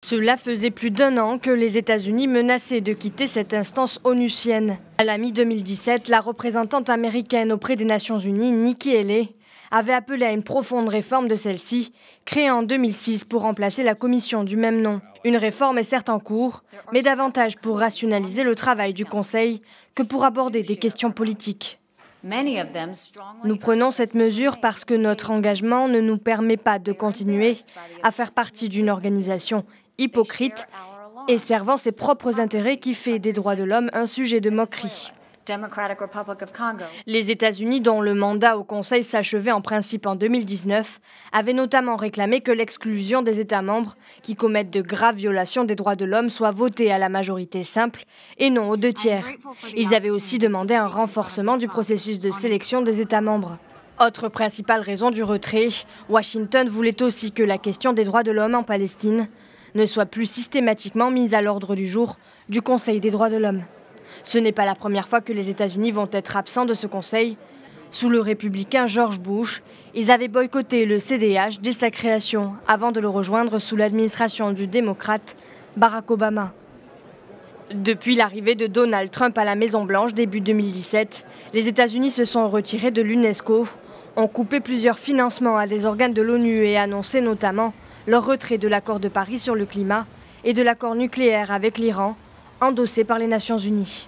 Cela faisait plus d'1 an que les États-Unis menaçaient de quitter cette instance onusienne. À la mi-2017, la représentante américaine auprès des Nations Unies, Nikki Haley, avait appelé à une profonde réforme de celle-ci, créée en 2006 pour remplacer la commission du même nom. Une réforme est certes en cours, mais davantage pour rationaliser le travail du Conseil que pour aborder des questions politiques. Nous prenons cette mesure parce que notre engagement ne nous permet pas de continuer à faire partie d'une organisation hypocrite et servant ses propres intérêts qui fait des droits de l'homme un sujet de moquerie. Les États-Unis, dont le mandat au Conseil s'achevait en principe en 2019, avaient notamment réclamé que l'exclusion des États membres qui commettent de graves violations des droits de l'homme soit votée à la majorité simple et non aux 2/3. Ils avaient aussi demandé un renforcement du processus de sélection des États membres. Autre principale raison du retrait, Washington voulait aussi que la question des droits de l'homme en Palestine ne soit plus systématiquement mise à l'ordre du jour du Conseil des droits de l'homme. Ce n'est pas la première fois que les États-Unis vont être absents de ce conseil. Sous le républicain George Bush, ils avaient boycotté le CDH dès sa création, avant de le rejoindre sous l'administration du démocrate Barack Obama. Depuis l'arrivée de Donald Trump à la Maison-Blanche début 2017, les États-Unis se sont retirés de l'UNESCO, ont coupé plusieurs financements à des organes de l'ONU et annoncé notamment leur retrait de l'accord de Paris sur le climat et de l'accord nucléaire avec l'Iran, endossé par les Nations Unies.